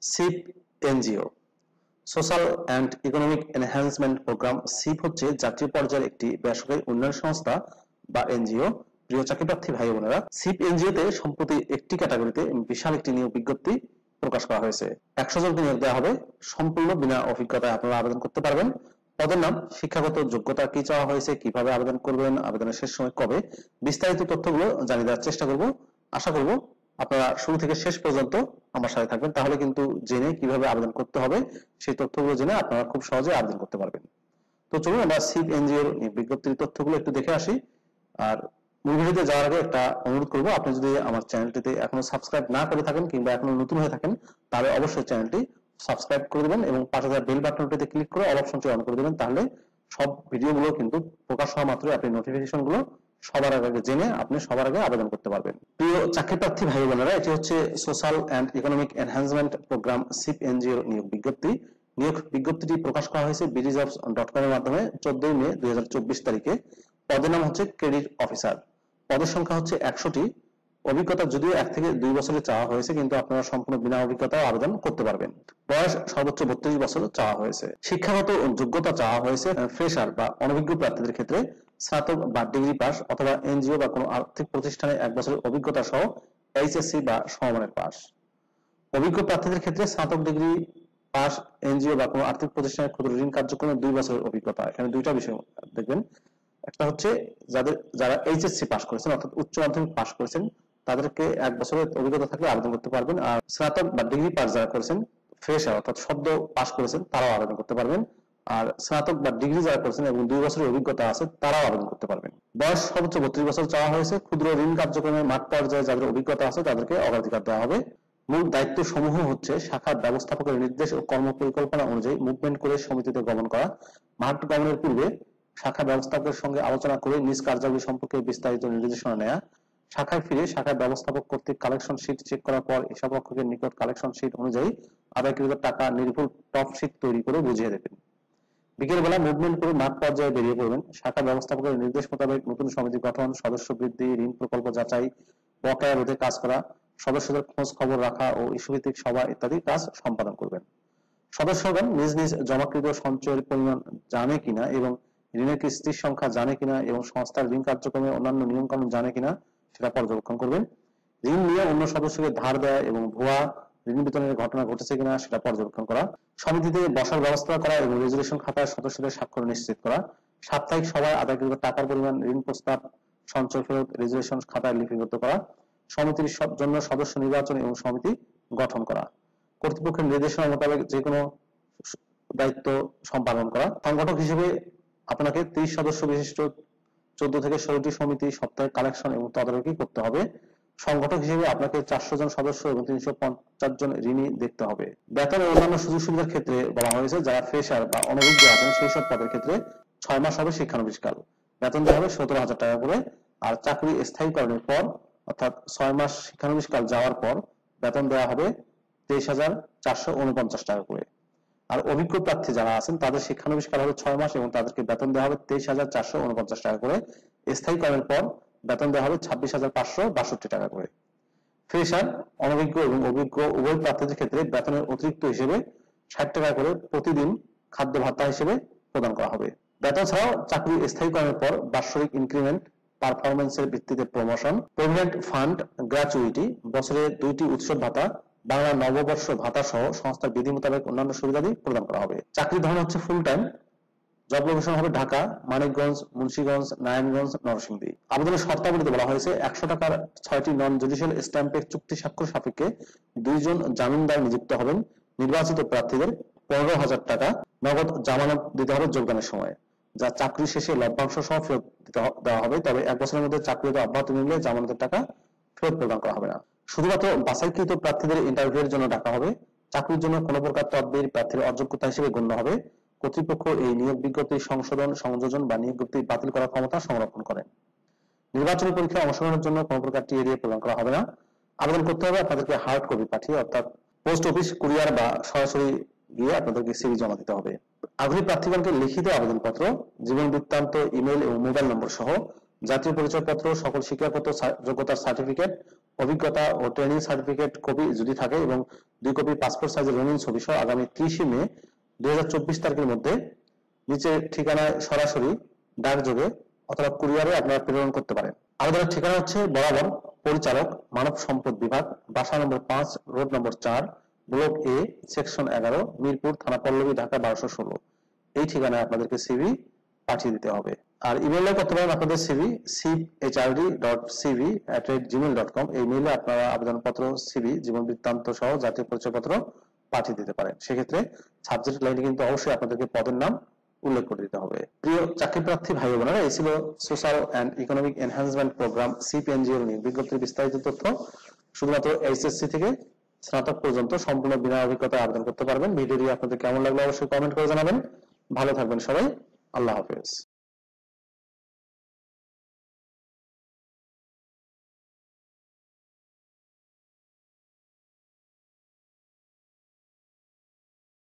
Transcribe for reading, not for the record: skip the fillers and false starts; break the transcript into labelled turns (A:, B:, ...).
A: Sheep NGO, social and economic enhancement programme. SEEP হচ্ছে জাতীয় পর্যায়ের একটি বেসরকারি উন্নয়ন সংস্থা বা এনজিও। প্রিয় চাকরিপ্রার্থী ভাই বোনেরা, সিপ এনজিওতে সম্প্রতি একটি ক্যাটাগরিতে বিশাল একটি নিয়োগ বিজ্ঞপ্তি প্রকাশ করা হয়েছে। 100 জনকে নিয়োগ দেওয়া হবে, সম্পূর্ণ বিনা অভিজ্ঞতায় আপনারা আবেদন করতে পারবেন। পদের নাম, শিক্ষাগত যোগ্যতা কি চাওয়া হয়েছে, কিভাবে আবেদন করবেন, আবেদনের শেষ সময় কবে, বিস্তারিত তথ্যগুলো জানিয়ে দেওয়ার চেষ্টা করব। আশা করব আপনারা শুরু থেকে শেষ পর্যন্ত আমার সাথে থাকবেন, তাহলে কিন্তু জেনে কিভাবে আবেদন করতে হবে সেই তথ্যগুলো জেনে আপনারা খুব সহজে আবেদন করতে পারবেন। তো চলুন আমরা সিপ এনজিওর বিজ্ঞপ্তির তথ্যগুলো একটু দেখে আসি। আর মূল ভিডিওতে যাওয়ার আগে একটা অনুরোধ করব, আপনি যদি আমার চ্যানেলটিতে এখনো সাবস্ক্রাইব না করে থাকেন কিংবা এখনো নতুন হয়ে থাকেন, তাহলে অবশ্যই চ্যানেলটি সাবস্ক্রাইব করে দেবেন এবং পাশে থাকা বেল বাটনটিতে ক্লিক করে অল অপশনটি অন করে দেবেন। তাহলে সব ভিডিওগুলো কিন্তু প্রকাশ হওয়া মাত্রই আপনি নোটিফিকেশনগুলো সবার আগে জেনে আপনি সবার আগে আবেদন করতে পারবেন। প্রিয় চাকরিপ্রার্থী ভাই বোনেরা, এটি হচ্ছে social and economic enhancement programme SEEP এনজিওর নিয়োগ বিজ্ঞপ্তি। নিয়োগ বিজ্ঞপ্তিটি প্রকাশ করা হয়েছে BDjobs.com এর মাধ্যমে 14 মে 2024 তারিখে। পদের নাম হচ্ছে ক্রেডিট অফিসার। পদের সংখ্যা হচ্ছে 100টি। অভিজ্ঞতা যদিও 1 থেকে 2 বছরের চাওয়া হয়েছে, কিন্তু আপনারা সম্পূর্ণ বিনা অভিজ্ঞতায় আবেদন করতে পারবেন। বয়স সর্বোচ্চ 32 বছর চাওয়া হয়েছে। শিক্ষাগত যোগ্যতা চাওয়া হয়েছে ফ্রেশার বা অনভিজ্ঞ প্রার্থীদের ক্ষেত্রে স্নাতক বা ডিগ্রি পাস অথবা এনজিও বা কোনো আর্থিক প্রতিষ্ঠানে 1 বছরের অভিজ্ঞতা সহ HSC বা সমমানের পাস। অভিজ্ঞ প্রার্থীদের ক্ষেত্রে স্নাতক ডিগ্রি পাস, এনজিও বা কোনো আর্থিক প্রতিষ্ঠানের ক্ষুদ্র ঋণ কার্যক্রমে 2 বছরের অভিজ্ঞতা। এখানে দুইটা বিষয় দেখবেন, একটা হচ্ছে যারা HSC পাস করেছেন অর্থাৎ উচ্চ মাধ্যমিক পাস করেছেন তাদেরকে 1 বছরের অভিজ্ঞতা থাকলে আবেদন করতে পারবেন। আর স্নাতক বা ডিগ্রি পাস যারা করেছেন ফ্রেশার অর্থাৎ সদ্য পাস করেছেন তারাও আবেদন করতে পারবেন। আর স্নাতক বা ডিগ্রি যারা করেছেন এবং 2 বছরের অভিজ্ঞতা আছে তারাও আবেদন করতে পারবেন। বয়স সর্বোচ্চ 32 বছর চাওয়া হয়েছে। ক্ষুদ্র ঋণ কার্যক্রমে মাঠ পর্যায়ে যাদের অভিজ্ঞতা আছে তাদেরকে অগ্রাধিকার দেওয়া হবে। মূল দায়িত্ব সমূহ হচ্ছে শাখার ব্যবস্থাপকের নির্দেশ ও কর্ম পরিকল্পনা অনুযায়ী মুভমেন্ট করে সমিতিতে গমন করা, মাঠ গমনের পূর্বে শাখা ব্যবস্থাপকের সঙ্গে আলোচনা করে নিজ কার্যাবলী সম্পর্কে বিস্তারিত নির্দেশনা নেওয়া, শাখায় ফিরে শাখার ব্যবস্থাপক কর্তৃক কালেকশন শিট চেক করার পর হিসাবরক্ষকের নিকট কালেকশন শিট অনুযায়ী আদায়কৃত টাকা নির্ভুল টপ শিট তৈরি করে বুঝিয়ে দেবেন। বিকেল বেলা মুভমেন্ট করে মাঠ পর্যায়ে বেরিয়ে পড়বেন। শাখা ব্যবস্থাপকের নির্দেশ মোতাবেক নতুন সমিতি গঠন, সদস্য বৃদ্ধি, ঋণ প্রকল্প যাচাই, বকেয়া রোধে কাজ করা, সদস্যদের খোঁজ খবর রাখা ও ইস্যুভিত্তিক সভা ইত্যাদি কাজ সম্পাদন করবেন। সদস্যগণ নিজ নিজ জমাকৃত সঞ্চয়ের পরিমাণ জানে কিনা এবং ঋণের কিস্তির সংখ্যা জানে কিনা এবং সংস্থার ঋণ কার্যক্রমে অন্যান্য নিয়ম কানুন জানে কিনা সেটা পর্যবেক্ষণ করবেন। ঋণ নিয়ে অন্য সদস্যকে ধার দেয় এবং ভুয়া ঋণ বিতরণের ঘটনা ঘটেছে কিনা সেটা পর্যবেক্ষণ করা, সমিতিতে বসার ব্যবস্থা করা এবং রেজুলেশন খাতায় সদস্যদের স্বাক্ষর নিশ্চিত করা, সাপ্তাহিক সভায় আদায়কৃত টাকার পরিমাণ, ঋণ প্রস্তাব, সঞ্চয় ফেরত রেজুলেশন খাতায় লিপিবদ্ধ করা, সমিতির জন্য সদস্য নির্বাচন এবং সমিতি গঠন করা, কর্তৃপক্ষের নির্দেশনা মোতাবেক যে কোনো দায়িত্ব সম্পাদন করা। সংগঠক হিসেবে আপনাকে 30 সদস্য বিশিষ্ট 14 থেকে 16টি সমিতি সপ্তাহে কালেকশন এবং তদারকি করতে হবে। সংগঠক হিসেবে আপনাকে 400 জন সদস্য এবং 350 জন ঋণী দেখতে হবে। বেতন ও অন্যান্য সুযোগ সুবিধার ক্ষেত্রে বলা হয়েছে যারা ফ্রেশার বা অনভিজ্ঞ আছেন সেই সব পদের ক্ষেত্রে 6 মাস হবে শিক্ষানবিশকাল, বেতন দেওয়া হবে 17,000 টাকা করে। আর চাকরি স্থায়ীকরণের পর অর্থাৎ 6 মাস শিক্ষানবিশকাল যাওয়ার পর বেতন দেওয়া হবে 23,449 টাকা করে। আর অভিজ্ঞ প্রার্থী যারা আছেন তাদের শিক্ষানবিশকাল হবে 6 মাস এবং তাদেরকে বেতন দেওয়া হবে 23,449 টাকা করে। স্থায়ীকরণের পর বেতন দেওয়া হবে 26,562 টাকা করে। ফ্রেশার, অনভিজ্ঞ এবং অভিজ্ঞ উভয় প্রার্থীদের ক্ষেত্রে বেতনের অতিরিক্ত হিসেবে 60 টাকা করে প্রতিদিন খাদ্য ভাতা হিসেবে প্রদান করা হবে। বেতন ছাড়াও চাকরি স্থায়ীকরণের পর বার্ষিক ইনক্রিমেন্ট, পারফরমেন্সের ভিত্তিতে প্রমোশন, প্রভিডেন্ট ফান্ড, গ্র্যাচুইটি, বছরে 2টি উৎসব ভাতা, বাংলা নববর্ষ ভাতা সহ সংস্থার বিধি মোতাবেক অন্যান্য সুবিধাদি প্রদান করা হবে। চাকরির ধরন হচ্ছে ফুল টাইম। জব লোকেশন হবে ঢাকা, মানিকগঞ্জ, মুন্সিগঞ্জ, নারায়ণগঞ্জ, নরসিংদী। আবেদনের শর্তাবলীতে বলা হয়েছে 100 টাকার 6টি নন জুডিশিয়াল স্ট্যাম্পের চুক্তি স্বাক্ষর সাপেক্ষে 2 জন জামিনদার নিযুক্ত হবেন। নির্বাচিত প্রার্থীদের 15,000 টাকা নগদ জামানত দিতে হবে যোগদানের সময়, যা চাকরি শেষে লভ্যাংশ সহ ফেরত দেওয়া হবে। তবে 1 বছরের মধ্যে চাকরিতে অব্যাহতি নিলে জামানতের টাকা ফেরত প্রদান করা হবে না। শুধুমাত্র বাছাইকৃত প্রার্থীদের ইন্টারভিউয়ের জন্য ডাকা হবে। চাকরির জন্য কোনো প্রকার তদবির প্রার্থীর অযোগ্যতা হিসেবে গণ্য হবে। কর্তৃপক্ষ এই নিয়োগ বিজ্ঞপ্তি সংশোধন, সংযোজন বা নিয়োগ বিজ্ঞপ্তি বাতিল করার ক্ষমতা সংরক্ষণ করেন। নির্বাচনী পরীক্ষায় অংশগ্রহণের জন্য কোনো প্রকার টিএডিএ প্রদান করা হবে না। আবেদন করতে হবে আপনাদেরকে হার্ড কপি পাঠিয়ে, অর্থাৎ পোস্ট অফিস, কুরিয়ার বা সরাসরি গিয়ে আপনাদেরকে সিভি জমা দিতে হবে। আগ্রহী প্রার্থীগণকে লিখিত আবেদনপত্র, জীবন বৃত্তান্ত, ইমেল এবং মোবাইল নম্বর সহ জাতীয় পরিচয়পত্র, সকল শিক্ষাগত যোগ্যতার সার্টিফিকেট, অভিজ্ঞতা ও ট্রেনিং সার্টিফিকেট কপি যদি থাকে এবং 2 কপি পাসপোর্ট সাইজের রঙিন ছবি সহ আগামী 30 মে 2024 তারিখের মধ্যে নিচে ঠিকানায় সরাসরি ডাকযোগে অথবা কুরিয়ারে আপনারা প্রেরণ করতে পারেন। আবেদনের ঠিকানা হচ্ছে বরাবর পরিচালক, মানব সম্পদ বিভাগ, বাসা নম্বর 5, রোড নম্বর 4, ব্লক এ, সেকশন 11, মিরপুর, থানা পল্লবী, ঢাকা 1216। এই ঠিকানায় আপনাদেরকে সিভি পাঠিয়ে দিতে হবে। আর ইমেইলে করতে পারেন আপনাদের সিভি chrd.cv@gmail.com। এই মেইলে আপনারা আবেদনপত্র, সিভি, জীবন বৃত্তান্ত সহ জাতীয় পরিচয়পত্র পাঠিয়ে দিতে পারেন। সেক্ষেত্রে সাবজেক্ট লাইনে কিন্তু অবশ্যই আপনাদেরকে পদের নাম উল্লেখ করে দিতে হবে। প্রিয় চাকরি প্রার্থী ভাই বোনেরা, এই ছিল social and economic enhancement programme SEEP NGO নিয়ে বিজ্ঞপ্তির বিস্তারিত তথ্য। শুধুমাত্র এইচএসসি থেকে স্নাতক পর্যন্ত সম্পূর্ণ বিনা অভিজ্ঞতায় আবেদন করতে পারবেন। ভিডিওটি আপনাদের কেমন লাগলো অবশ্যই কমেন্ট করে জানাবেন। ভালো থাকবেন সবাই, আল্লাহ হাফেজ।